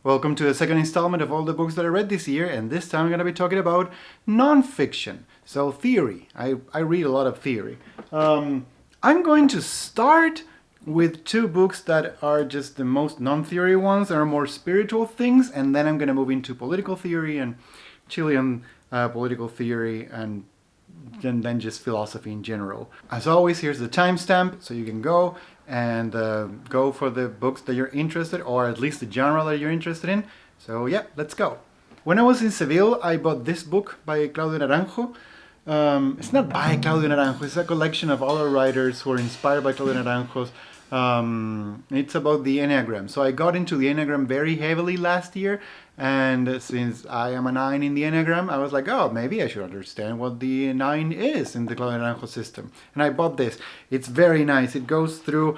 Welcome to the second installment of all the books that I read this year, and this time I'm going to be talking about nonfiction, so theory. I read a lot of theory. I'm going to start with two books that are just the most non-theory ones, that are more spiritual things, and then I'm going to move into political theory and Chilean political theory and then just philosophy in general. As always, here's the timestamp, so you can go and go for the books that you're interested, or at least the genre that you're interested in. So yeah, let's go. When I was in Seville, I bought this book by Claudio Naranjo. It's not by Claudio Naranjo, it's a collection of other writers who are inspired by Claudio Naranjo's. It's about the Enneagram. So I got into the Enneagram very heavily last year, and since I am a 9 in the Enneagram, I was like, oh, maybe I should understand what the 9 is in the Claudio Naranjo system. And I bought this. It's very nice. It goes through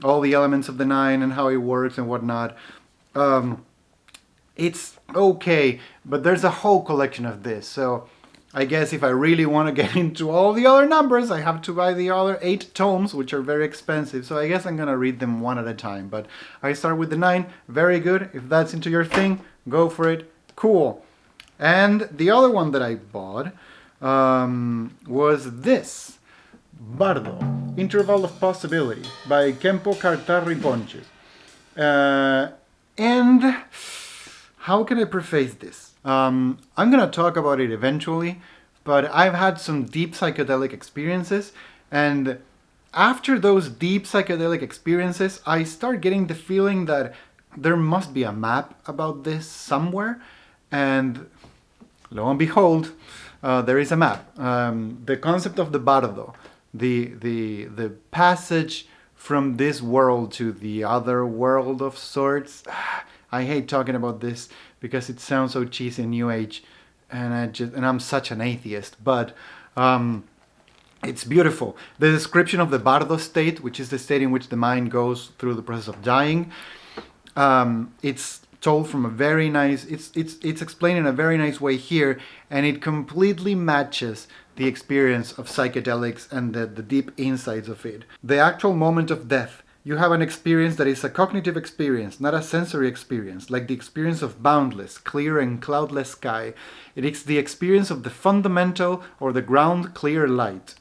all the elements of the 9 and how it works and whatnot. It's okay, but there's a whole collection of this. So I guess if I really want to get into all the other numbers, I have to buy the other 8 tomes, which are very expensive. So I guess I'm going to read them one at a time. But I start with the 9. Very good. If that's into your thing, go for it. Cool. And the other one that I bought was this. Bardo, Interval of Possibility by Kempo Cartarri Ponches. And how can I preface this? I'm going to talk about it eventually, but I've had some deep psychedelic experiences, and after those deep psychedelic experiences, I start getting the feeling that there must be a map about this somewhere, and lo and behold, there is a map. The concept of the bardo, the passage from this world to the other world of sorts. I hate talking about this because it sounds so cheesy and new age, and I'm such an atheist, but it's beautiful. The description of the bardo state, which is the state in which the mind goes through the process of dying, it's told from a very nice, it's explained in a very nice way here, and it completely matches the experience of psychedelics and the deep insights of it. The actual moment of death, you have an experience that is a cognitive experience, not a sensory experience, like the experience of boundless, clear and cloudless sky. It is the experience of the fundamental or the ground clear light.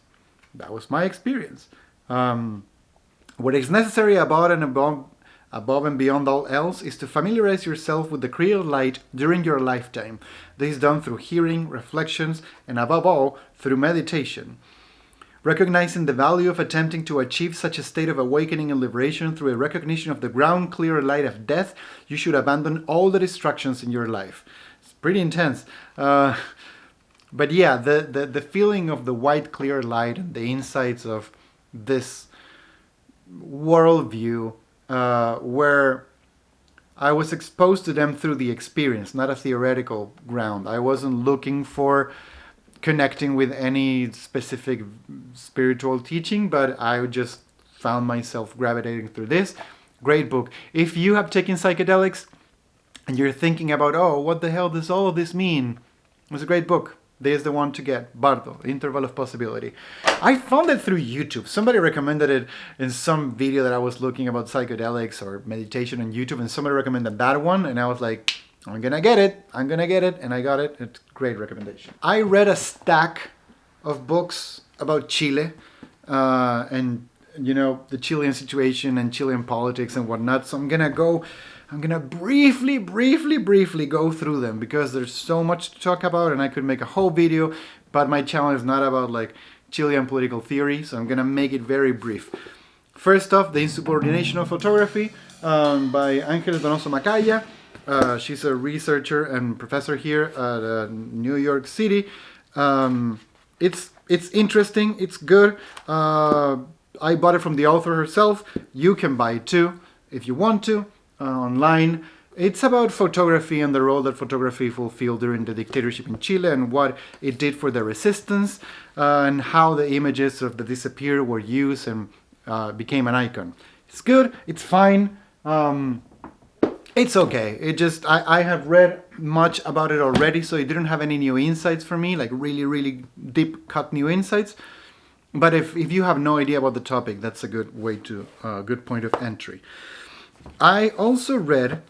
That was my experience. What is necessary above and beyond all else is to familiarize yourself with the clear light during your lifetime. This is done through hearing, reflections, and above all, through meditation. Recognizing the value of attempting to achieve such a state of awakening and liberation through a recognition of the ground clear light of death, you should abandon all the distractions in your life. It's pretty intense. But yeah, the feeling of the white clear light and the insights of this worldview, where I was exposed to them through the experience, not a theoretical ground. I wasn't looking for connecting with any specific spiritual teaching, but I just found myself gravitating through this. Great book. If you have taken psychedelics and you're thinking about, oh, what the hell does all of this mean? It's a great book. There's the one to get. Bardo, Interval of Possibility. I found it through YouTube. Somebody recommended it in some video that I was looking about psychedelics or meditation on YouTube, and somebody recommended that one, and I was like, I'm gonna get it, and I got it. It's a great recommendation. I read a stack of books about Chile, and you know, the Chilean situation and Chilean politics and whatnot. So I'm gonna briefly go through them because there's so much to talk about, and I could make a whole video, but my channel is not about like Chilean political theory, so I'm gonna make it very brief. First off, The Insubordination of Photography by Ángeles Donoso Macaya. She's a researcher and professor here at New York City. It's interesting. It's good. I bought it from the author herself. You can buy it too if you want to online. It's about photography and the role that photography fulfilled during the dictatorship in Chile and what it did for the resistance, and how the images of the disappeared were used and became an icon. It's good. It's fine. It's okay. It just, I have read much about it already, so it didn't have any new insights for me, like really deep cut new insights. But if you have no idea about the topic, that's a good way to, good point of entry. I also read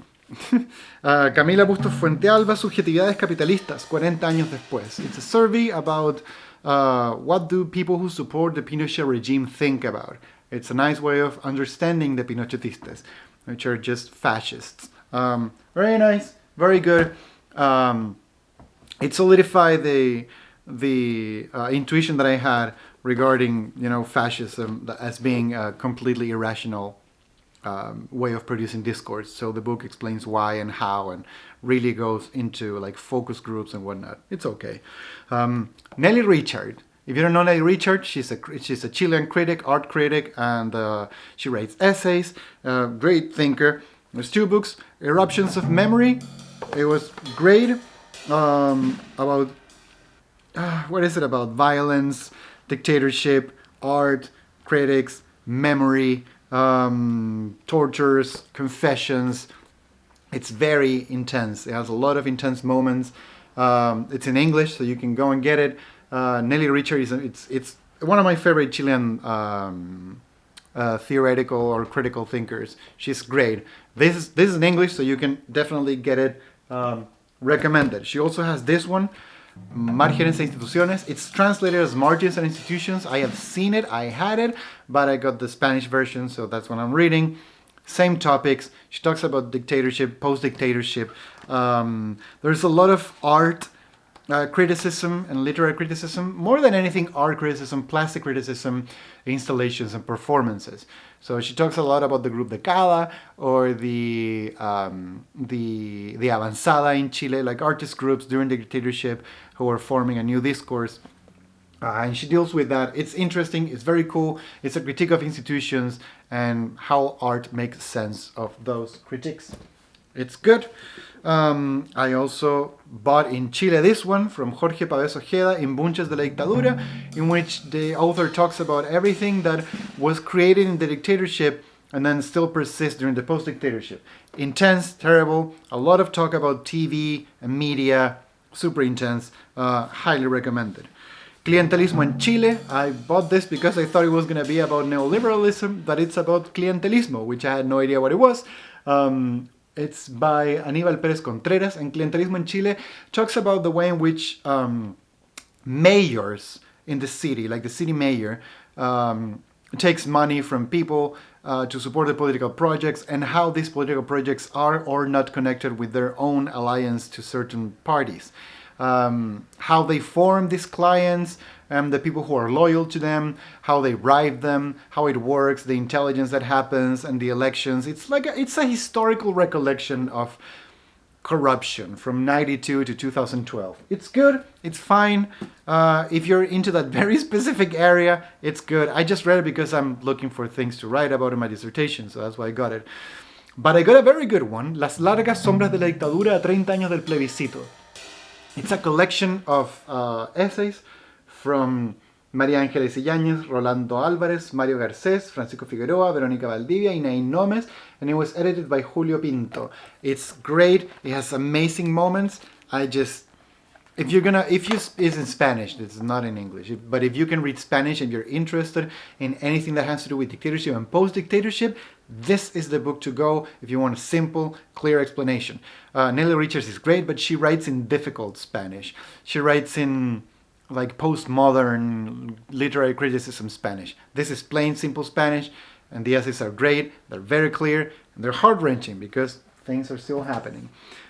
Camila Bustos Fuentealba, Subjetividades Capitalistas, 40 años después. It's a survey about what do people who support the Pinochet regime think about. It's a nice way of understanding the Pinochetistas, which are just fascists. Very nice, very good. It solidified the intuition that I had regarding, fascism as being a completely irrational way of producing discourse. So the book explains why and how, and really goes into like focus groups and whatnot. It's okay. Nelly Richard. If you don't know Nelly Richard, she's a Chilean critic, art critic, and she writes essays. Great thinker. There's 2 books. Eruptions of Memory. It was great. About what is it about? Violence, dictatorship, art, critics, memory, tortures, confessions. It's very intense. It has a lot of intense moments. It's in English, so you can go and get it. Nelly Richard it's one of my favorite Chilean theoretical or critical thinkers. She's great. This is in English, so you can definitely get it. Recommended. She also has this one, Márgenes e Instituciones. It's translated as Margins and Institutions. I have seen it, I had it, but I got the Spanish version, so that's what I'm reading. Same topics. She talks about dictatorship, post-dictatorship. There's a lot of art criticism and literary criticism. More than anything, art criticism, plastic criticism, installations, and performances. So she talks a lot about the group Decada or the Avanzada in Chile, like artist groups during the dictatorship who are forming a new discourse. And she deals with that. It's interesting. It's very cool. It's a critique of institutions and how art makes sense of those critiques. It's good. I also bought in Chile this one from Jorge Pavés Ojeda, Embunches de la Dictadura, in which the author talks about everything that was created in the dictatorship and then still persists during the post-dictatorship. Intense, terrible, a lot of talk about TV and media, super intense, highly recommended. Clientelismo en Chile, I bought this because I thought it was going to be about neoliberalism, but it's about clientelismo, which I had no idea what it was. It's by Aníbal Pérez Contreras, and Clientelismo en Chile talks about the way in which mayors in the city, like the city mayor, takes money from people to support the political projects, and how these political projects are or not connected with their own alliance to certain parties. How they form these clients, the people who are loyal to them, how they bribe them, how it works, the intelligence that happens, and the elections. It's a historical recollection of corruption from 92 to 2012. It's good, it's fine. If you're into that very specific area, it's good. I just read it because I'm looking for things to write about in my dissertation, so that's why I got it. But I got a very good one, Las largas sombras de la dictadura a 30 años del plebiscito. It's a collection of essays from María Ángeles Illañez, Rolando Álvarez, Mario Garcés, Francisco Figueroa, Verónica Valdivia, y Nain Nómez, and it was edited by Julio Pinto. It's great. It has amazing moments. It's in Spanish, it's not in English, but if you can read Spanish and you're interested in anything that has to do with dictatorship and post-dictatorship, this is the book to go if you want a simple, clear explanation. Nelly Richards is great, but she writes in difficult Spanish. She writes in like postmodern literary criticism Spanish. This is plain, simple Spanish, and the essays are great. They're very clear, and they're heart-wrenching because things are still happening.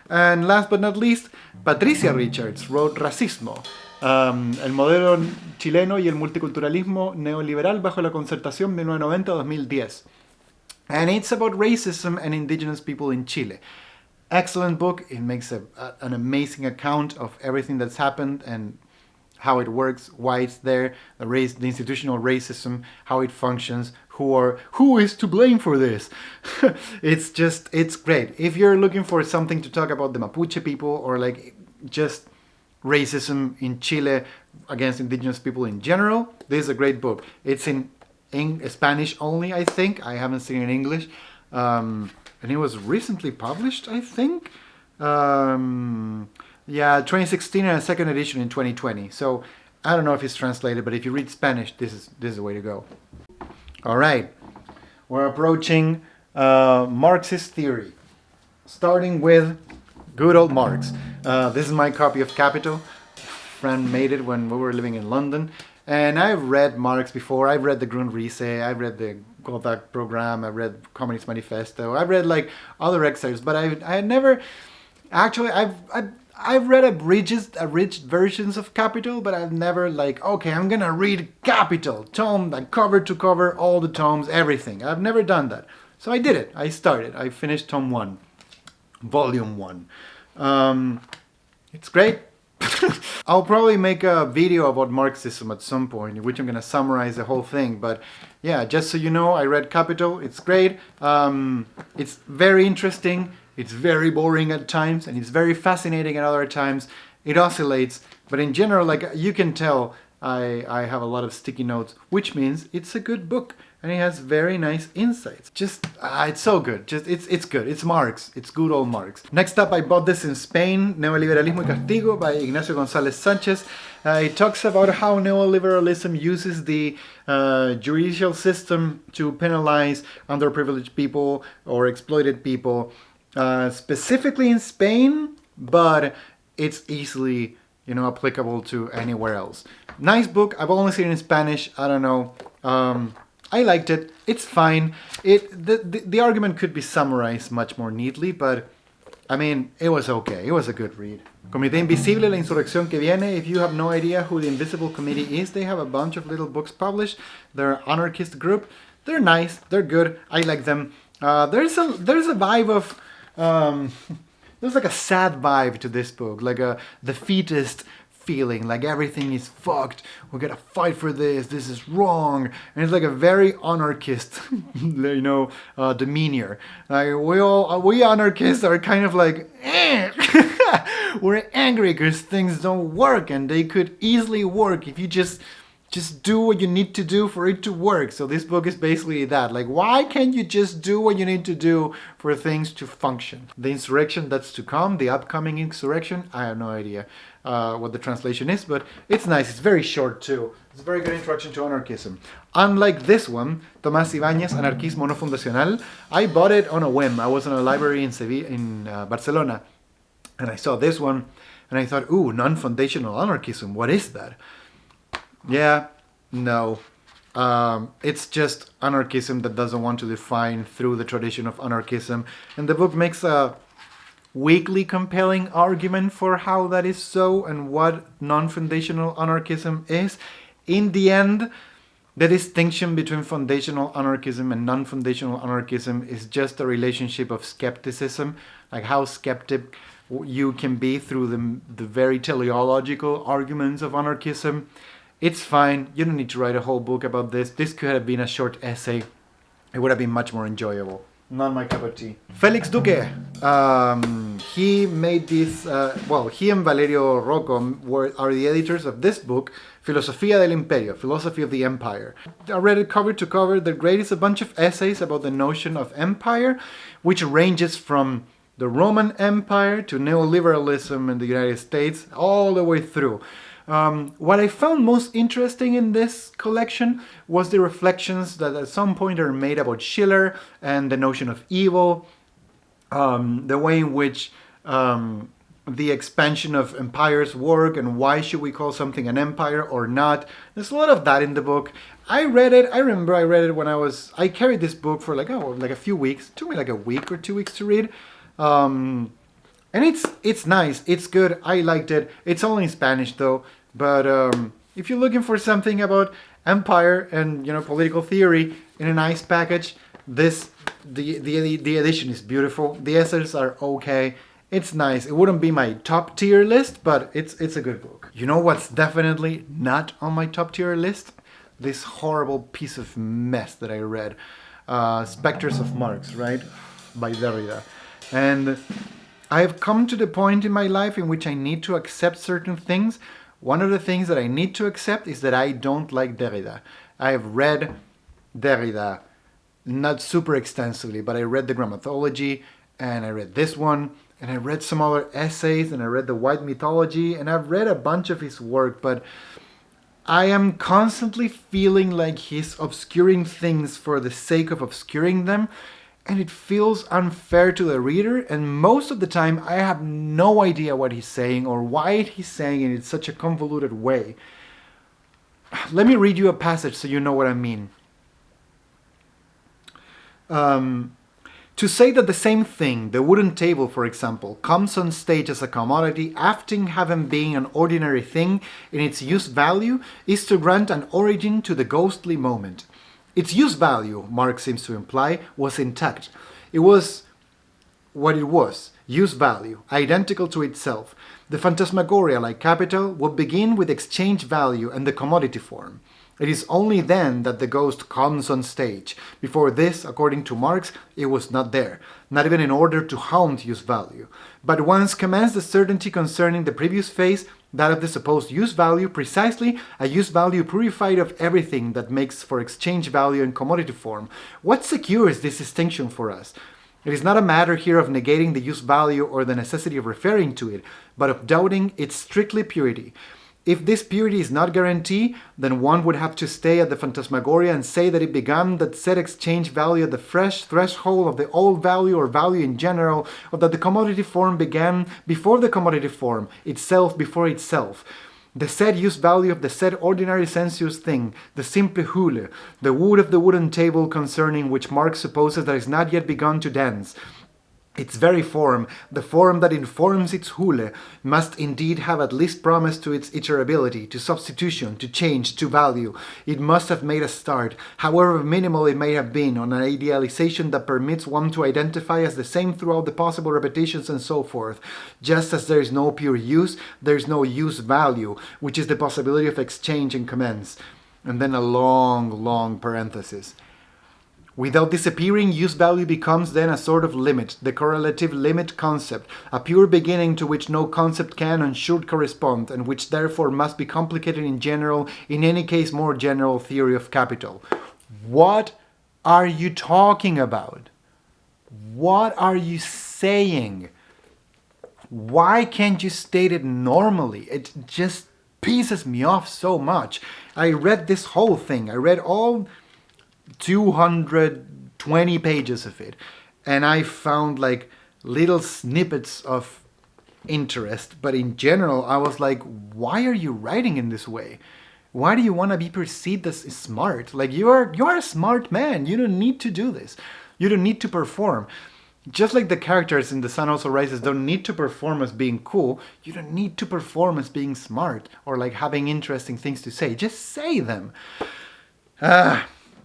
And last but not least, Patricia Richards wrote Racismo, el modelo chileno y el multiculturalismo neoliberal bajo la concertación 1990-2010. And it's about racism and indigenous people in Chile. Excellent book. It makes an amazing account of everything that's happened and how it works, why it's there, the institutional racism, how it functions, who is to blame for this. It's great. If you're looking for something to talk about the Mapuche people or like just racism in Chile against indigenous people in general, this is a great book. It's in Spanish only, I think. I haven't seen it in English. And it was recently published, I think. 2016 and a second edition in 2020. So I don't know if it's translated, but if you read Spanish, this is the way to go. All right, we're approaching Marxist theory. starting with good old Marx. This is my copy of Capital. A friend made it when we were living in London. And I've read Marx before. I've read the Grundrisse. I've read the Goldbach program. I've read Communist Manifesto. I've read like other excerpts, but I had never actually. I've read abridged versions of Capital, but I've never like, okay, I'm gonna read Capital tome, like cover to cover, all the tomes, everything. I've never done that, so I did it. I started. I finished tome 1, volume 1. It's great. I'll probably make a video about Marxism at some point, in which I'm gonna summarize the whole thing. But yeah, just so you know, I read Capital. It's great. It's very interesting. It's very boring at times, and it's very fascinating at other times. It oscillates, but in general, like you can tell, I have a lot of sticky notes, which means it's a good book, and it has very nice insights. Just, it's so good. Just, it's good. It's Marx. It's good old Marx. Next up, I bought this in Spain, Neoliberalismo y Castigo by Ignacio González Sánchez. It talks about how neoliberalism uses the judicial system to penalize underprivileged people or exploited people, specifically in Spain, but it's easily, applicable to anywhere else. Nice book. I've only seen it in Spanish. I don't know. I liked it. It's fine. The argument could be summarized much more neatly, but I mean, it was okay. It was a good read. Comité Invisible, La Insurrección que Viene. If you have no idea who the Invisible Committee is, they have a bunch of little books published. They're an anarchist group. They're nice. They're good. I like them. There's a vibe of there's like a sad vibe to this book, like a defeatist feeling, like everything is fucked, we gotta fight for this is wrong, and it's like a very anarchist demeanor. Like we anarchists are kind of like we're angry because things don't work, and they could easily work if you just do what you need to do for it to work. So this book is basically that. Like, why can't you just do what you need to do for things to function? The insurrection that's to come, the upcoming insurrection, I have no idea what the translation is, but it's nice. It's very short too. It's a very good introduction to anarchism. Unlike this one, Tomás Ibáñez, Anarquismo no Fundacional, I bought it on a whim. I was in a library in Barcelona, and I saw this one, and I thought, ooh, non-foundational anarchism, what is that? Yeah, no. It's just anarchism that doesn't want to define through the tradition of anarchism. And the book makes a weakly compelling argument for how that is so and what non-foundational anarchism is. In the end, the distinction between foundational anarchism and non-foundational anarchism is just a relationship of skepticism, like how skeptic you can be through the very teleological arguments of anarchism. It's fine. You don't need to write a whole book about this. This could have been a short essay. It would have been much more enjoyable. Not my cup of tea. Félix Duque. He made this... he and Valerio Rocco are the editors of this book, Filosofía del Imperio, Philosophy of the Empire. I read it cover to cover. The great is a bunch of essays about the notion of empire, which ranges from the Roman Empire to neoliberalism in the United States, all the way through. What I found most interesting in this collection was the reflections that at some point are made about Schiller and the notion of evil, the way in which the expansion of empires work, and why should we call something an empire or not. There's a lot of that in the book. I read it. I remember I read it when I carried this book for like a few weeks. It took me like a week or 2 weeks to read. And it's nice. It's good. I liked it. It's only in Spanish though. But if you're looking for something about empire and political theory in a nice package, the edition is beautiful. The essays are okay. It's nice. It wouldn't be my top tier list, but it's a good book. You know what's definitely not on my top tier list? This horrible piece of mess that I read, Spectres of Marx, right, by Derrida. And I have come to the point in my life in which I need to accept certain things. One of the things that I need to accept is that I don't like Derrida. I have read Derrida, not super extensively, but I read the Grammathology, and I read this one, and I read some other essays, and I read the White Mythology, and I've read a bunch of his work, but I am constantly feeling like he's obscuring things for the sake of obscuring them, and it feels unfair to the reader, and most of the time I have no idea what he's saying or why he's saying it in such a convoluted way. Let me read you a passage so you know what I mean. To say that the same thing, the wooden table for example, comes on stage as a commodity after having been an ordinary thing in its use value is to grant an origin to the ghostly moment. Its use value, Marx seems to imply, was intact. It was what it was, use value, identical to itself. The phantasmagoria, like capital, would begin with exchange value and the commodity form. It is only then that the ghost comes on stage. Before this, according to Marx, it was not there, not even in order to haunt use value. But once commenced the certainty concerning the previous phase, that of the supposed use value, precisely a use value purified of everything that makes for exchange value and commodity form. What secures this distinction for us? It is not a matter here of negating the use value or the necessity of referring to it, but of doubting its strictly purity. If this purity is not guaranteed, then one would have to stay at the phantasmagoria and say that it began that said exchange value at the fresh threshold of the old value or value in general, or that the commodity form began before the commodity form, itself before itself. The said use value of the said ordinary sensuous thing, the simple hule, the wood of the wooden table concerning which Marx supposes that is not yet begun to dance. Its very form, the form that informs its hule, must indeed have at least promised to its iterability, to substitution, to change, to value. It must have made a start, however minimal it may have been, on an idealization that permits one to identify as the same throughout the possible repetitions and so forth. Just as there is no pure use, there is no use value, which is the possibility of exchange and commence. And then a long parenthesis. Without disappearing, use value becomes then a sort of limit, the correlative limit concept, a pure beginning to which no concept can and should correspond, and which therefore must be complicated in general, in any case more general theory of capital. What are you talking about? What are you saying? Why can't you state it normally? It just pisses me off so much. I read this whole thing. I read all 220 pages of it, and I found like little snippets of interest, but in general I was like, why are you writing in this way? Why do you want to be perceived as smart? Like, you are a smart man. You don't need to do this. You don't need to perform. Just like the characters in The Sun Also Rises don't need to perform as being cool, you don't need to perform as being smart or like having interesting things to say. Just say them.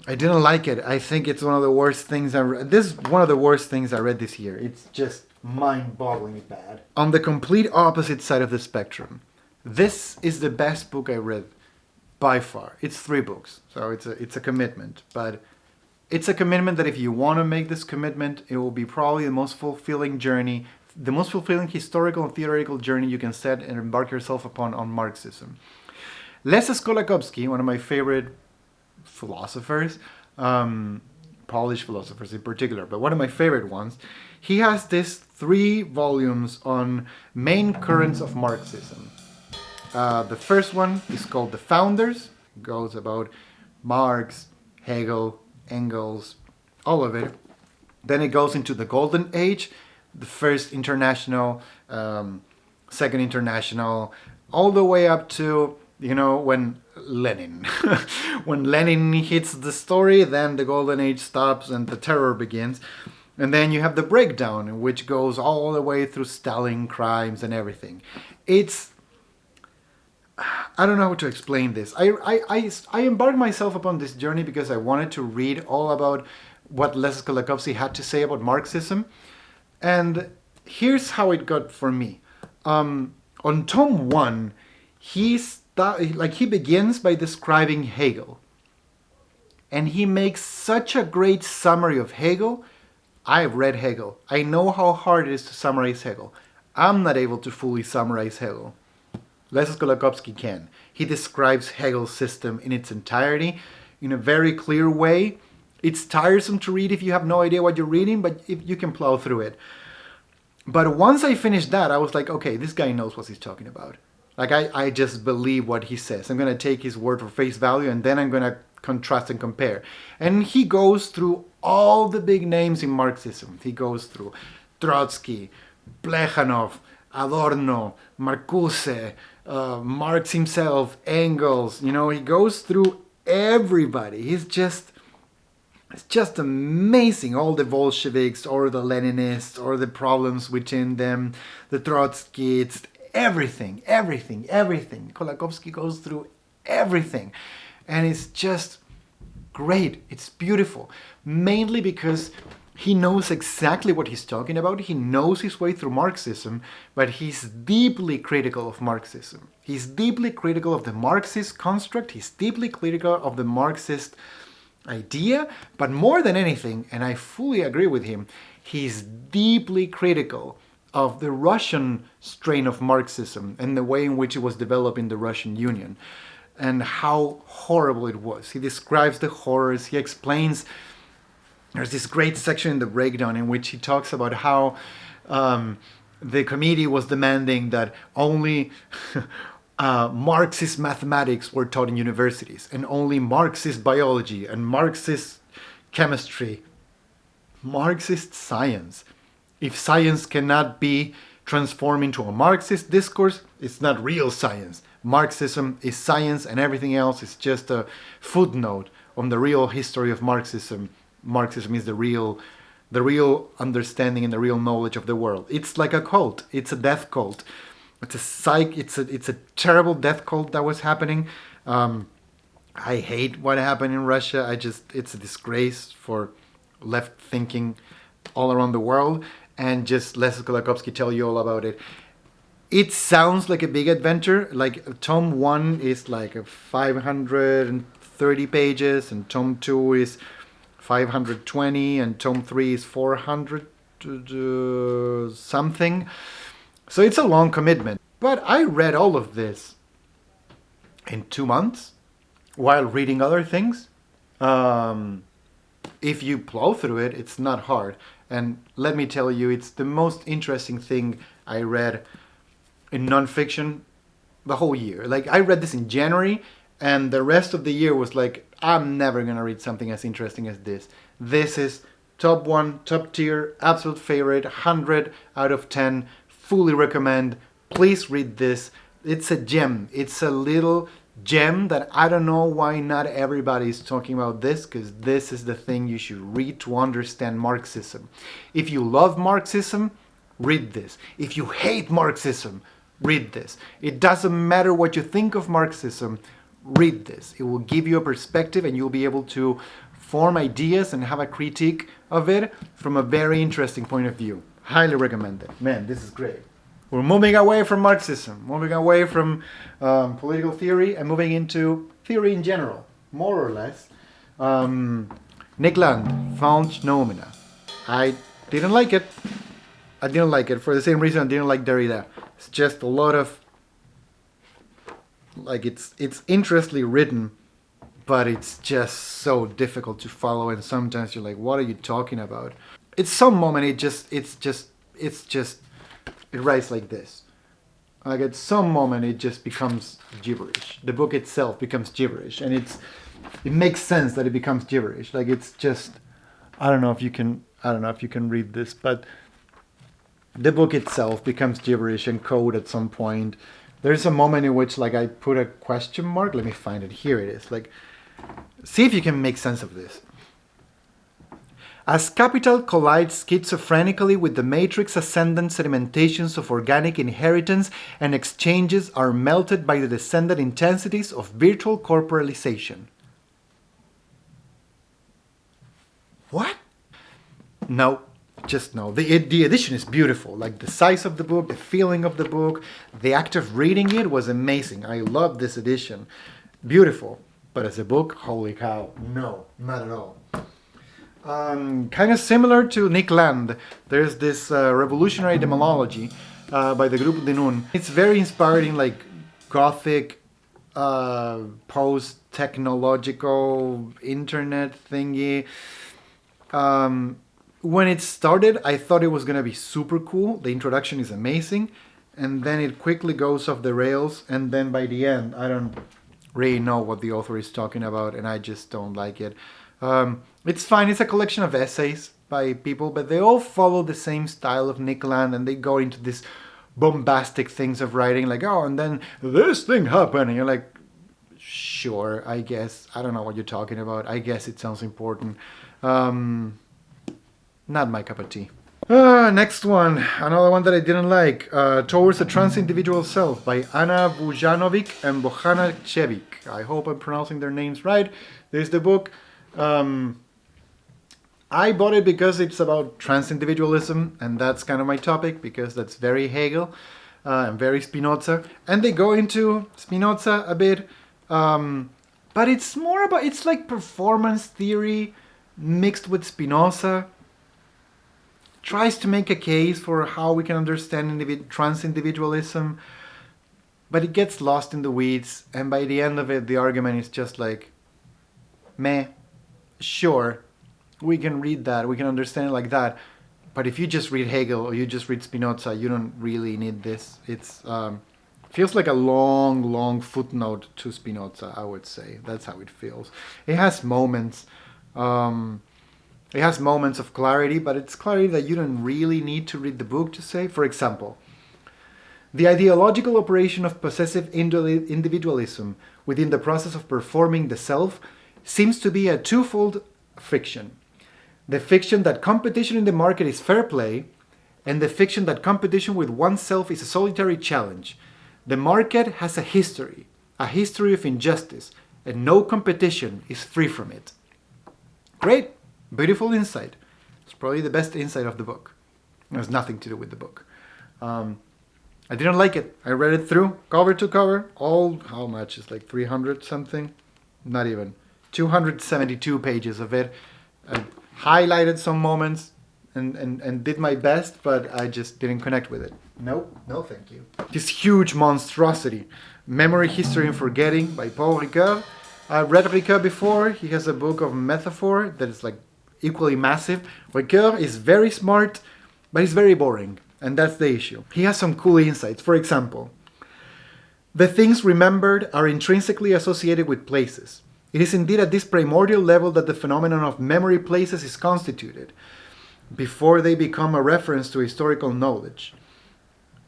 I didn't like it. I think it's one of the worst things I read. This is one of the worst things I read this year. It's just mind-bogglingly bad. On the complete opposite side of the spectrum, this is the best book I read by far. It's 3 books, so it's a commitment. But it's a commitment that if you want to make this commitment, it will be probably the most fulfilling journey, the most fulfilling historical and theoretical journey you can set and embark yourself upon on Marxism. Les Skolakovsky, one of my favorite philosophers, Polish philosophers in particular, but one of my favorite ones, he has this 3 volumes on main currents of Marxism. The first one is called The Founders. It goes about Marx, Hegel, Engels, all of it. Then it goes into the Golden Age, the First International, Second International, all the way up to, when Lenin. When Lenin hits the story, then the Golden Age stops and the terror begins. And then you have the breakdown, which goes all the way through Stalin crimes and everything. I don't know how to explain this. I embarked myself upon this journey because I wanted to read all about what Les Skolakovsky had to say about Marxism. And here's how it got for me. On Tome 1, he begins by describing Hegel. And he makes such a great summary of Hegel. I've read Hegel. I know how hard it is to summarize Hegel. I'm not able to fully summarize Hegel. Les Skolakovsky can. He describes Hegel's system in its entirety in a very clear way. It's tiresome to read if you have no idea what you're reading, but if you can plow through it. But once I finished that, I was like, okay, this guy knows what he's talking about. Like, I just believe what he says. I'm going to take his word for face value, and then I'm going to contrast and compare. And he goes through all the big names in Marxism. He goes through Trotsky, Plekhanov, Adorno, Marcuse, Marx himself, Engels. You know, he goes through everybody. It's just amazing. All the Bolsheviks or the Leninists or the problems within them, the Trotskyists, everything. Kolakowski goes through everything. And it's just great. It's beautiful. Mainly because he knows exactly what he's talking about. He knows his way through Marxism, but he's deeply critical of Marxism. He's deeply critical of the Marxist construct. He's deeply critical of the Marxist idea, but more than anything, and I fully agree with him, he's deeply critical of the Russian strain of Marxism and the way in which it was developed in the Russian Union and how horrible it was. He describes the horrors. He explains, there's this great section in the breakdown in which he talks about how the committee was demanding that only Marxist mathematics were taught in universities, and only Marxist biology and Marxist chemistry, Marxist science. If science cannot be transformed into a Marxist discourse, it's not real science. Marxism is science and everything else is just a footnote on the real history of Marxism. Marxism is the real understanding and the real knowledge of the world. It's like a cult. It's a death cult. It's a terrible death cult that was happening. I hate what happened in Russia. It's a disgrace for left thinking all around the world. And just let Kolakowski tell you all about it. It sounds like a big adventure. Like Tome 1 is like 530 pages, and Tome 2 is 520, and Tome 3 is 400 something. So it's a long commitment. But I read all of this in 2 months while reading other things. If you plow through it, it's not hard. And let me tell you, it's the most interesting thing I read in nonfiction the whole year. Like, I read this in January, and the rest of the year was like, I'm never going to read something as interesting as this. This is top 1, top tier, absolute favorite, 100 out of 10. Fully recommend. Please read this. It's a gem. It's a little gem that I don't know why not everybody is talking about this, because this is the thing you should read to understand Marxism. If you love Marxism, read this. If you hate Marxism, read this. It doesn't matter what you think of Marxism, read this. It will give you a perspective and you'll be able to form ideas and have a critique of it from a very interesting point of view. Highly recommend it. Man, this is great. We're moving away from Marxism, moving away from political theory and moving into theory in general, more or less. Nick Land, Found Phenomena. I didn't like it. I didn't like it for the same reason I didn't like Derrida. It's just a lot of, like, it's interestingly written, but it's just so difficult to follow, and sometimes you're like, what are you talking about? At some moment it writes like this. Like, at some moment it just becomes gibberish. The book itself becomes gibberish, and it makes sense that it becomes gibberish. Like, it's just, I don't know if you can read this, but the book itself becomes gibberish and code at some point. There's a moment in which, like, I put a question mark. Let me find it. Here it is. Like, see if you can make sense of this. As capital collides schizophrenically with the matrix ascendant sedimentations of organic inheritance, and exchanges are melted by the descendant intensities of virtual corporalization. What? No, just no. The edition is beautiful. Like, the size of the book, the feeling of the book, the act of reading it was amazing. I love this edition. Beautiful. But as a book, holy cow, no, not at all. Kind of similar to Nick Land, there's this revolutionary demonology by the Group de Nun. It's very inspiring, like gothic, post-technological internet thingy. When it started, I thought it was going to be super cool. The introduction is amazing. And then it quickly goes off the rails. And then by the end, I don't really know what the author is talking about, and I just don't like it. It's fine. It's a collection of essays by people, but they all follow the same style of Nick Land, and they go into this bombastic things of writing, like, oh, and then this thing happened, and you're like, sure, I guess. I don't know what you're talking about. I guess it sounds important. Not my cup of tea. Next one, another one that I didn't like. Towards the Trans-Individual Self by Anna Vujanovic and Bohana Chevik. I hope I'm pronouncing their names right. There's the book. I bought it because it's about trans-individualism, and that's kind of my topic, because that's very Hegel and very Spinoza. And they go into Spinoza a bit, but it's more about, it's like performance theory mixed with Spinoza. Tries to make a case for how we can understand trans-individualism, but it gets lost in the weeds, and by the end of it, the argument is just like, meh, sure, we can read that, we can understand it like that, but if you just read Hegel or you just read Spinoza, you don't really need this. It's feels like a long footnote to Spinoza, I would say. That's how it feels. It has moments. It has moments of clarity, but it's clarity that you don't really need to read the book to say. For example, the ideological operation of possessive individualism within the process of performing the self seems to be a twofold fiction. The fiction that competition in the market is fair play, and the fiction that competition with oneself is a solitary challenge. The market has a history of injustice, and no competition is free from it. Great, beautiful insight. It's probably the best insight of the book. It has nothing to do with the book. I didn't like it. I read it through, cover to cover, all, how much? It's like 300 something? Not even. 272 pages of it. I highlighted some moments and did my best, but I just didn't connect with it. Nope, no thank you. This huge monstrosity, Memory, History and Forgetting by Paul Ricoeur. I've read Ricoeur before. He has a book of metaphor that is like equally massive. Ricoeur is very smart, but he's very boring, and that's the issue. He has some cool insights. For example, the things remembered are intrinsically associated with places. It is indeed at this primordial level that the phenomenon of memory places is constituted, before they become a reference to historical knowledge.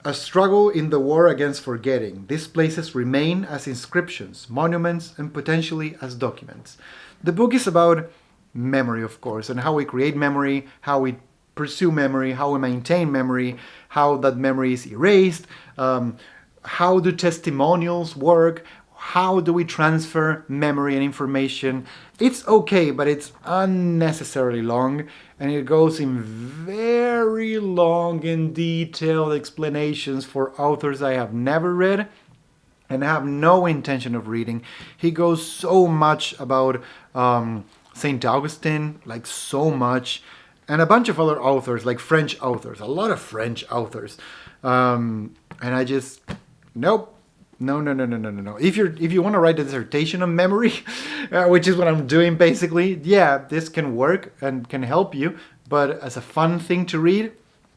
A struggle in the war against forgetting. These places remain as inscriptions, monuments, and potentially as documents. The book is about memory, of course, and how we create memory, how we pursue memory, how we maintain memory, how that memory is erased, how do testimonials work, how do we transfer memory and information. It's okay, but it's unnecessarily long, and it goes in very long and detailed explanations for authors I have never read and have no intention of reading. He goes so much about St. Augustine, like so much, and a bunch of other authors, like French authors, a lot of French authors. And I just, nope. No. If you want to write a dissertation on memory, which is what I'm doing basically, yeah, this can work and can help you, but as a fun thing to read,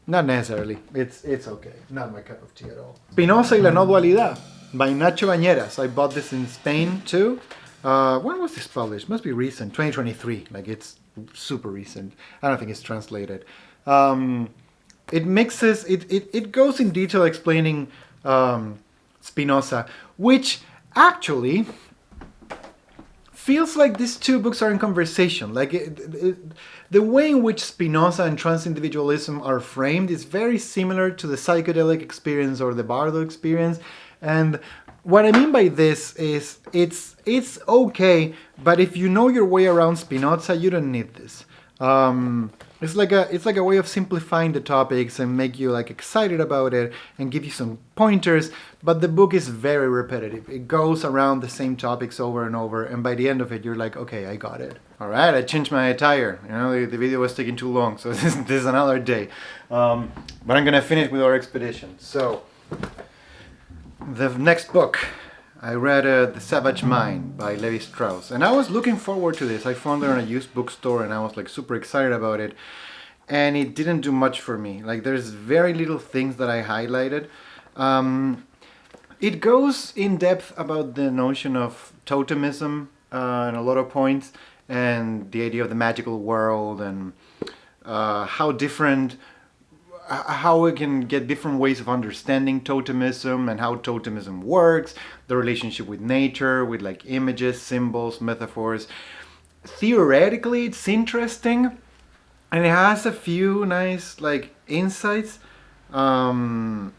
not necessarily. It's okay. Not my cup of tea at all. Spinoza y la no dualidad by Nacho Bañeras. I bought this in Spain too. When was this published? Must be recent, 2023. Like, it's super recent. I don't think it's translated. It mixes, it goes in detail explaining Spinoza, which actually feels like these two books are in conversation. Like the way in which Spinoza and trans-individualism are framed is very similar to the psychedelic experience or the Bardo experience. And what I mean by this is it's okay, but if you know your way around Spinoza, you don't need this. It's like a way of simplifying the topics and make you like excited about it and give you some pointers, but the book is very repetitive. It goes around the same topics over and over, and by the end of it you're like, okay, I got it. All right, I changed my attire. You know, the video was taking too long, so this is another day. But I'm gonna finish with our expedition. So the next book, I read The Savage Mind by Levi Strauss, and I was looking forward to this. I found it in a used bookstore and I was like super excited about it, and it didn't do much for me. Like, there's very little things that I highlighted. It goes in depth about the notion of totemism and a lot of points, and the idea of the magical world, and how different, how we can get different ways of understanding totemism and how totemism works, the relationship with nature, with like images, symbols, metaphors. Theoretically, it's interesting, and it has a few nice like insights. Um,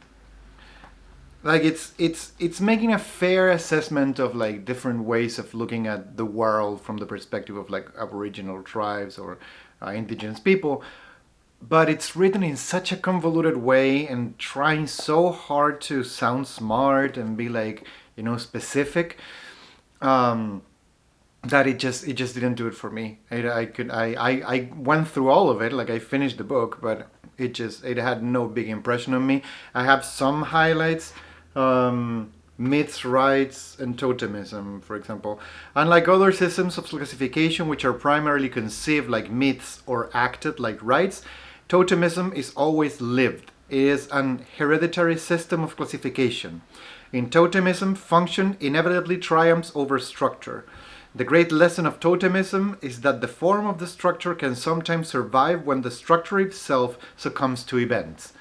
like it's making a fair assessment of like different ways of looking at the world from the perspective of like Aboriginal tribes or indigenous people, but it's written in such a convoluted way and trying so hard to sound smart and be like, specific, um, that it just didn't do it for me. I went through all of it, like I finished the book, but it had no big impression on me. I have some highlights. Myths, rites, and totemism, for example. Unlike other systems of classification, which are primarily conceived like myths or acted like rites, totemism is always lived. It is an hereditary system of classification. In totemism, function inevitably triumphs over structure. The great lesson of totemism is that the form of the structure can sometimes survive when the structure itself succumbs to events.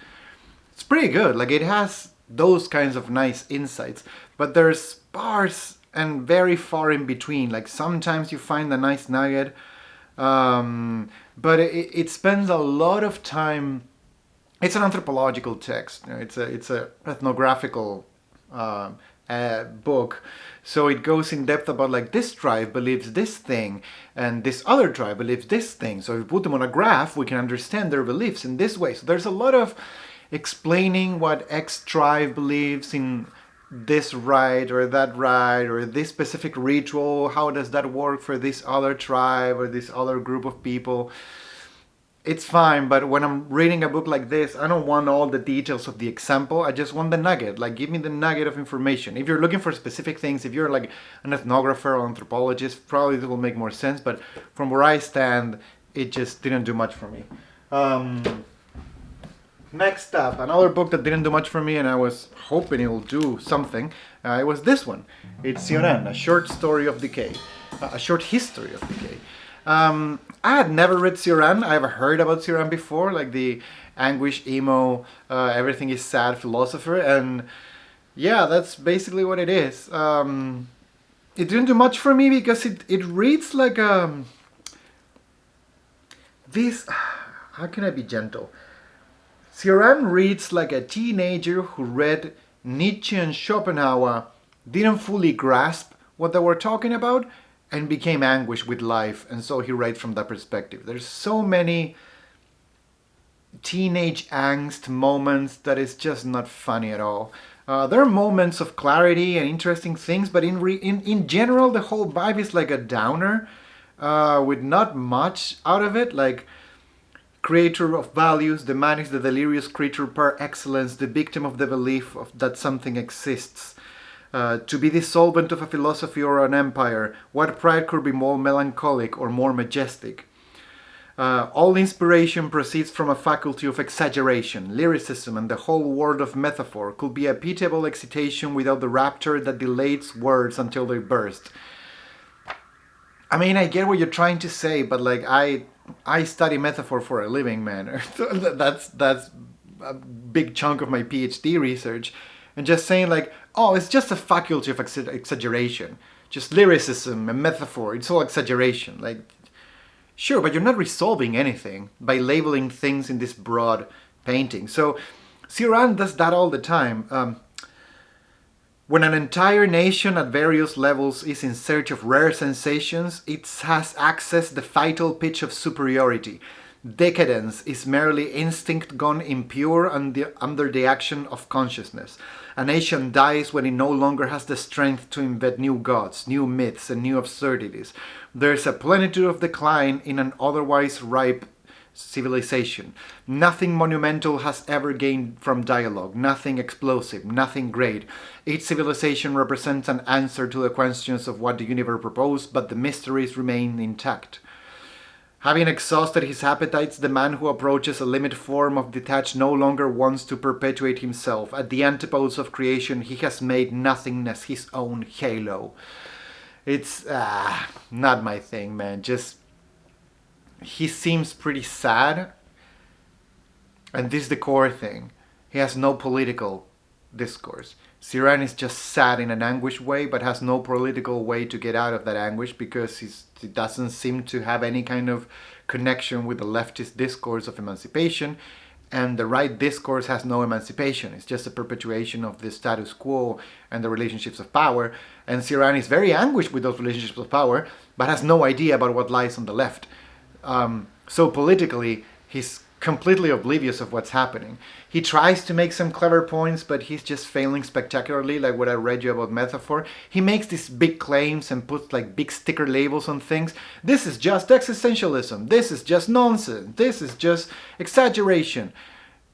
It's pretty good. Like it has those kinds of nice insights, but they're sparse and very far in between. Like sometimes you find a nice nugget, but it spends a lot of time. It's an anthropological text. It's a ethnographical book, so it goes in depth about like this tribe believes this thing, and this other tribe believes this thing. So if we put them on a graph, we can understand their beliefs in this way. So there's a lot of explaining what X tribe believes in this rite or that rite or this specific ritual. How does that work for this other tribe or this other group of people? It's fine, but when I'm reading a book like this, I don't want all the details of the example. I just want the nugget. Like, give me the nugget of information. If you're looking for specific things, if you're like an ethnographer or anthropologist, probably this will make more sense. But from where I stand, it just didn't do much for me. Next up, another book that didn't do much for me, and I was hoping it will do something. It was this one. It's Sioran, a short story of decay, a short history of decay. I had never read Sioran. I've heard about Sioran before, like the anguish, emo, everything is sad philosopher, and yeah, that's basically what it is. It didn't do much for me because it reads like this. How can I be gentle? Sioran reads like a teenager who read Nietzsche and Schopenhauer, didn't fully grasp what they were talking about, and became anguished with life, and so he writes from that perspective. There's so many teenage angst moments that is just not funny at all. There are moments of clarity and interesting things, but in general, the whole vibe is like a downer, with not much out of it. Like, creator of values, the man is the delirious creature par excellence, the victim of the belief that something exists. To be the solvent of a philosophy or an empire, what pride could be more melancholic or more majestic? All inspiration proceeds from a faculty of exaggeration. Lyricism and the whole world of metaphor could be a pitiable excitation without the rapture that delays words until they burst. I mean, I get what you're trying to say, but like I study metaphor for a living, man. that's a big chunk of my PhD research. And just saying like, oh, it's just a faculty of exaggeration. Just lyricism and metaphor, it's all exaggeration. Like, sure, but you're not resolving anything by labeling things in this broad painting. So Sioran does that all the time. When an entire nation at various levels is in search of rare sensations, it has accessed the vital pitch of superiority. Decadence is merely instinct gone impure under the action of consciousness. A nation dies when it no longer has the strength to invent new gods, new myths, and new absurdities. There is a plenitude of decline in an otherwise ripe civilization. Nothing monumental has ever gained from dialogue, nothing explosive, nothing great. Each civilization represents an answer to the questions of what the universe proposed, but the mysteries remain intact. Having exhausted his appetites, the man who approaches a limit form of detach no longer wants to perpetuate himself. At the antipodes of creation, he has made nothingness his own halo. It's not my thing, man. Just he seems pretty sad, and this is the core thing. He has no political discourse. Siran is just sad in an anguished way, but has no political way to get out of that anguish because he doesn't seem to have any kind of connection with the leftist discourse of emancipation. And the right discourse has no emancipation. It's just a perpetuation of the status quo and the relationships of power. And Siran is very anguished with those relationships of power, but has no idea about what lies on the left. So politically, he's completely oblivious of what's happening. He tries to make some clever points, but he's just failing spectacularly, like what I read you about metaphor. He makes these big claims and puts like big sticker labels on things. This is just existentialism. This is just nonsense. This is just exaggeration.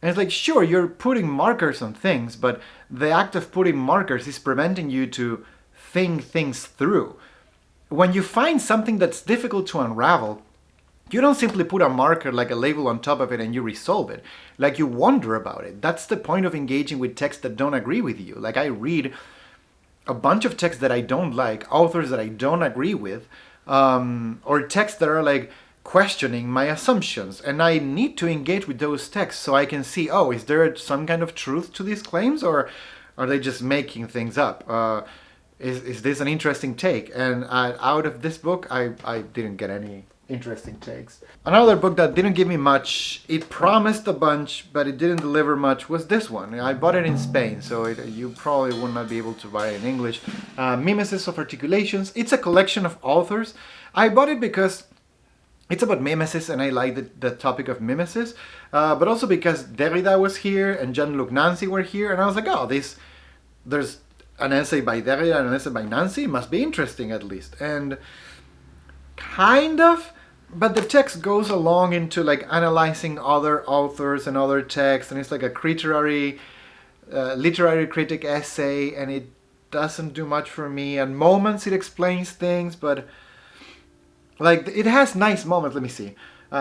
And it's like, sure, you're putting markers on things, but the act of putting markers is preventing you to think things through. When you find something that's difficult to unravel, you don't simply put a marker like a label on top of it and you resolve it. Like you wonder about it. That's the point of engaging with texts that don't agree with you. Like I read a bunch of texts that I don't like, authors that I don't agree with, or texts that are like questioning my assumptions. And I need to engage with those texts so I can see, oh, is there some kind of truth to these claims or are they just making things up? Is this an interesting take? And out of this book, I didn't get any interesting takes. Another book that didn't give me much, it promised a bunch, but it didn't deliver much, was this one. I bought it in Spain, so you probably would not be able to buy it in English. Mimesis of Articulations. It's a collection of authors. I bought it because it's about mimesis, and I like the topic of mimesis, but also because Derrida was here and Jean-Luc Nancy were here, and I was like, oh, there's an essay by Derrida and an essay by Nancy, it must be interesting at least. And kind of, but the text goes along into like analyzing other authors and other texts, and it's like a literary critic essay, and it doesn't do much for me. At moments it explains things, but like it has nice moments. Let me see.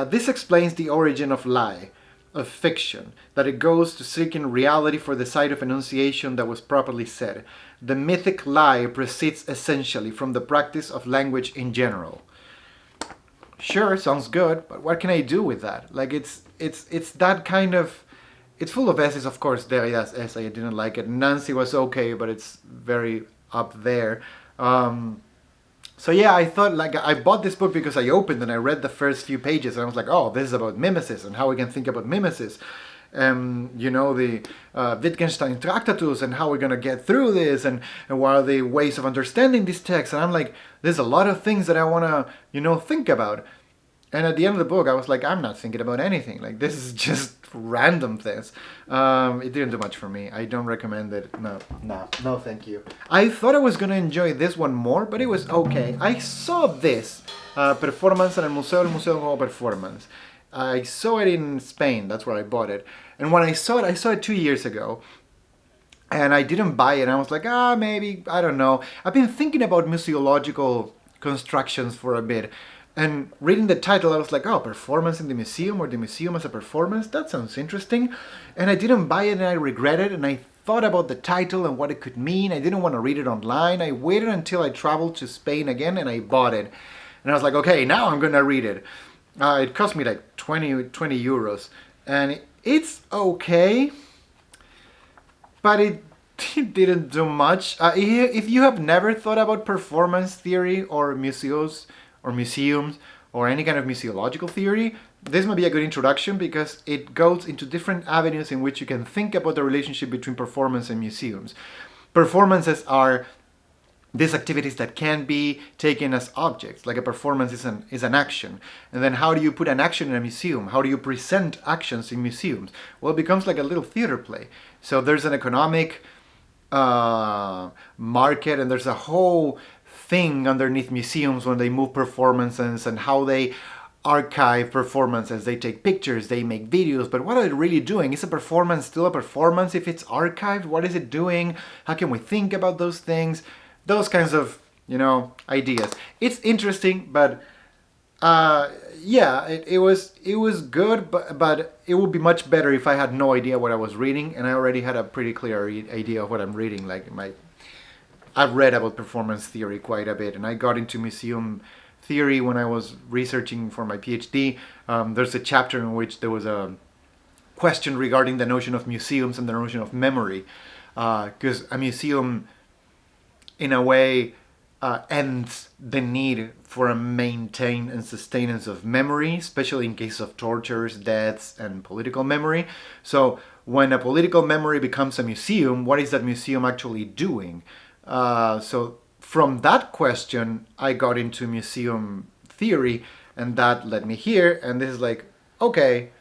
This explains the origin of lie, of fiction, that it goes to seeking reality for the site of enunciation that was properly said. The mythic lie proceeds essentially from the practice of language in general. Sure, sounds good, but what can I do with that? Like it's that kind of, it's full of essays, of course. Derrida's essay, I didn't like it. Nancy was okay, but it's very up there. So yeah, I thought, like, I bought this book because I opened and I read the first few pages and I was like, oh, this is about mimesis and how we can think about mimesis. The Wittgenstein Tractatus and how we're going to get through this and what are the ways of understanding this text. And I'm like, there's a lot of things that I want to, think about. And at the end of the book, I was like, I'm not thinking about anything. Like, this is just random things. It didn't do much for me. I don't recommend it. No, thank you. I thought I was going to enjoy this one more, but it was okay. I saw this, Performance en el Museo como Performance. I saw it in Spain, that's where I bought it. And when I saw it 2 years ago. And I didn't buy it, and I was like, maybe, I don't know. I've been thinking about museological constructions for a bit. And reading the title, I was like, oh, performance in the museum, or the museum as a performance? That sounds interesting. And I didn't buy it, and I regret it, and I thought about the title and what it could mean. I didn't want to read it online. I waited until I traveled to Spain again, and I bought it. And I was like, okay, now I'm going to read it. It cost me like 20 euros. And it's okay, but it didn't do much. If you have never thought about performance theory or museums or any kind of museological theory, this might be a good introduction because it goes into different avenues in which you can think about the relationship between performance and museums. Performances are these activities that can be taken as objects, like a performance is an action. And then how do you put an action in a museum? How do you present actions in museums? Well, it becomes like a little theater play. So there's an economic market, and there's a whole thing underneath museums when they move performances and how they archive performances. They take pictures, they make videos, but what are they really doing? Is a performance still a performance if it's archived? What is it doing? How can we think about those things? Those kinds of, ideas. It's interesting, but it was good, but it would be much better if I had no idea what I was reading, and I already had a pretty clear idea of what I'm reading. Like I've read about performance theory quite a bit, and I got into museum theory when I was researching for my PhD. There's a chapter in which there was a question regarding the notion of museums and the notion of memory, because a museum, in a way, ends the need for a maintain and sustenance of memory, especially in case of tortures, deaths, and political memory. So when a political memory becomes a museum, what is that museum actually doing? So from that question, I got into museum theory, and that led me here. And this is like, okay,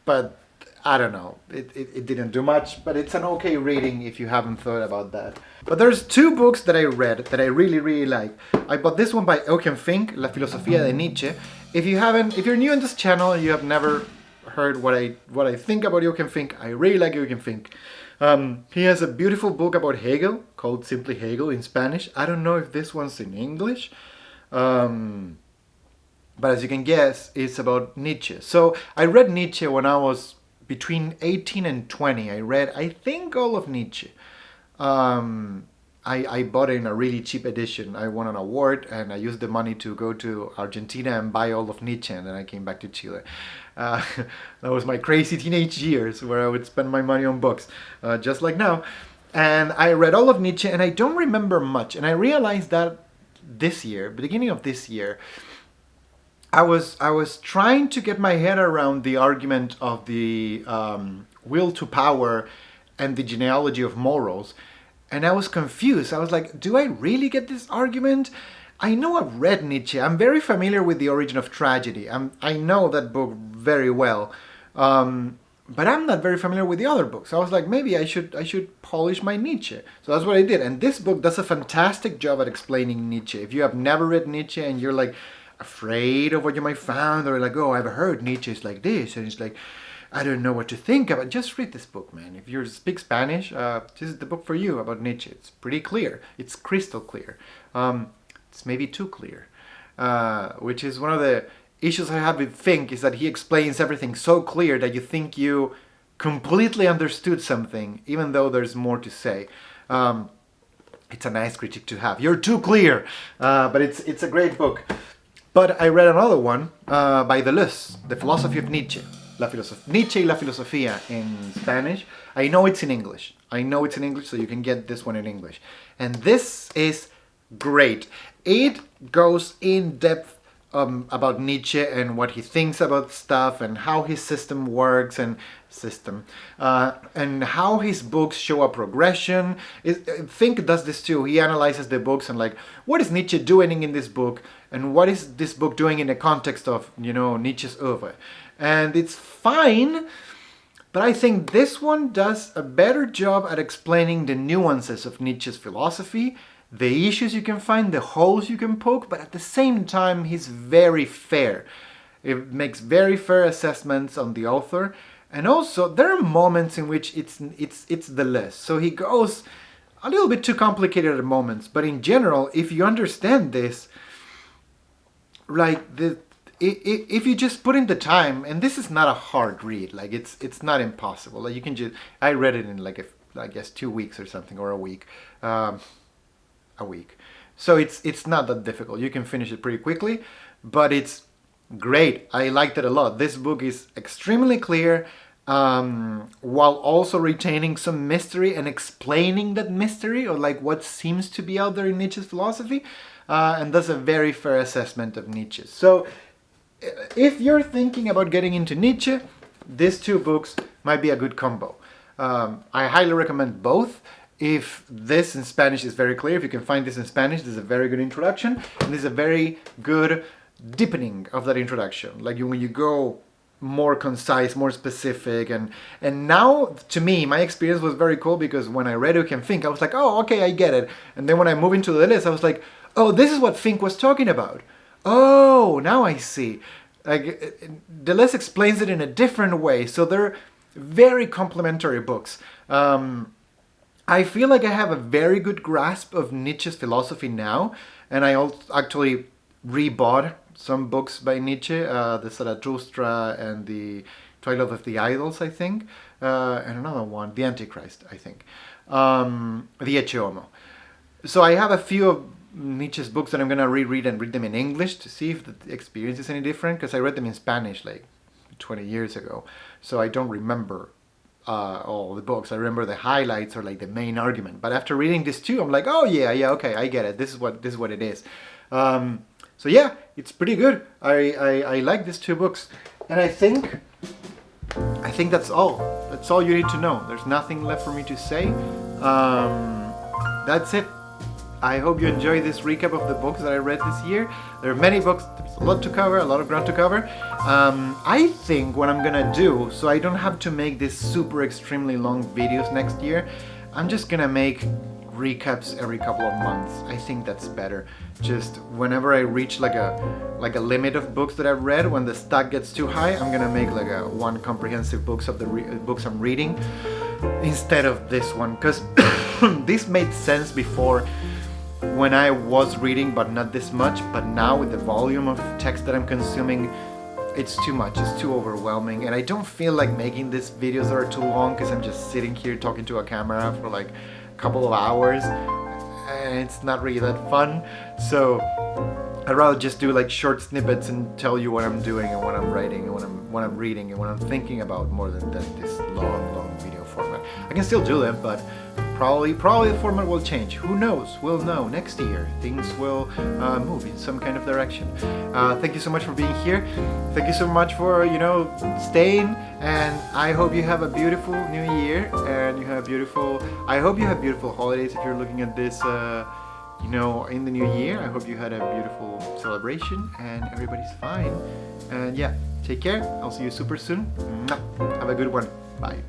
but I don't know. It didn't do much, but it's an okay reading if you haven't thought about that. But there's two books that I read that I really, really like. I bought this one by Jochen Fink, La Filosofía de Nietzsche. If you're new on this channel, you have never heard what I think about Jochen Fink. I really like Jochen Fink. He has a beautiful book about Hegel called simply Hegel in Spanish. I don't know if this one's in English. But as you can guess, it's about Nietzsche. So I read Nietzsche when I was between 18 and 20. I read, I think, all of Nietzsche. I bought it in a really cheap edition. I won an award, and I used the money to go to Argentina and buy all of Nietzsche, and then I came back to Chile. That was my crazy teenage years where I would spend my money on books, just like now. And I read all of Nietzsche, and I don't remember much. And I realized that this year, beginning of this year, I was trying to get my head around the argument of the will to power and the genealogy of morals, and I was confused. I was like, do I really get this argument? I know I've read Nietzsche. I'm very familiar with The Origin of Tragedy. I know that book very well, but I'm not very familiar with the other books. I was like, maybe I should polish my Nietzsche. So that's what I did, and this book does a fantastic job at explaining Nietzsche. If you have never read Nietzsche and you're like afraid of what you might find, or like, oh, I've heard Nietzsche is like this, and it's like, I don't know what to think about. Just read this book, man. If you speak Spanish, this is the book for you about Nietzsche. It's pretty clear. It's crystal clear. It's maybe too clear, which is one of the issues I have with Fink, is that he explains everything so clear that you think you completely understood something, even though there's more to say. It's a nice critique to have. You're too clear, but it's a great book. But I read another one by Deleuze, The Philosophy of Nietzsche. Nietzsche y la Filosofía in Spanish. I know it's in English. So you can get this one in English. And this is great. It goes in depth about Nietzsche and what he thinks about stuff and how his system works and how his books show a progression. Fink does this too. He analyzes the books and like, what is Nietzsche doing in this book, and what is this book doing in the context of, Nietzsche's oeuvre. And it's fine, but I think this one does a better job at explaining the nuances of Nietzsche's philosophy, the issues you can find, the holes you can poke, but at the same time, he's very fair. It makes very fair assessments on the author. And also, there are moments in which it's Deleuze. So he goes a little bit too complicated at moments. But in general, if you understand this, like if you just put in the time, and this is not a hard read, like it's not impossible. Like you can just, I read it in I guess 2 weeks or something, or a week. So it's not that difficult. You can finish it pretty quickly, but it's great. I liked it a lot. This book is extremely clear, while also retaining some mystery and explaining that mystery, or like what seems to be out there in Nietzsche's philosophy, and does a very fair assessment of Nietzsche. So if you're thinking about getting into Nietzsche, these two books might be a good combo. I highly recommend both. If this in Spanish is very clear, if you can find this in Spanish, this is a very good introduction, and this is a very good deepening of that introduction. Like when you go more concise, more specific, and now to me, my experience was very cool, because when I read Jochen Fink, I was like, oh, okay, I get it. And then when I move into the list, I was like, oh, this is what Fink was talking about. Oh, now I see. Like Deleuze explains it in a different way, so they're very complementary books. I feel like I have a very good grasp of Nietzsche's philosophy now, and I also actually rebought some books by Nietzsche, the Zarathustra and the Twilight of the Idols, I think, and another one, the Antichrist, I think, the Ecce Homo. So I have a few of Nietzsche's books that I'm gonna reread and read them in English to see if the experience is any different, because I read them in Spanish like 20 years ago, so I don't remember all the books. I remember the highlights or like the main argument. But after reading this too, I'm like, oh yeah, okay, I get it. This is what it is. So yeah, it's pretty good. I like these two books, and I think that's all. That's all you need to know. There's nothing left for me to say. That's it. I hope you enjoyed this recap of the books that I read this year. There are many books, there's a lot to cover, a lot of ground to cover. I think what I'm gonna do, so I don't have to make these super extremely long videos next year, I'm just gonna make recaps every couple of months. I think that's better. Just whenever I reach like a limit of books that I've read, when the stack gets too high, I'm gonna make like a one comprehensive books of the books I'm reading instead of this one, because this made sense before when I was reading, but not this much. But now with the volume of text that I'm consuming, it's too much, it's too overwhelming, and I don't feel like making these videos that are too long, because I'm just sitting here talking to a camera for like a couple of hours, and it's not really that fun. So I'd rather just do like short snippets and tell you what I'm doing and what I'm writing and what I'm reading and what I'm thinking about, more than this long video format. I can still do them, but probably the format will change. Who knows? We'll know next year. Things will move in some kind of direction. Thank you so much for being here. Thank you so much for staying, and I hope you have a beautiful new year, and I hope you have beautiful holidays if you're looking at this in the new year. I hope you had a beautiful celebration and everybody's fine. And yeah, take care. I'll see you super soon. Have a good one. Bye.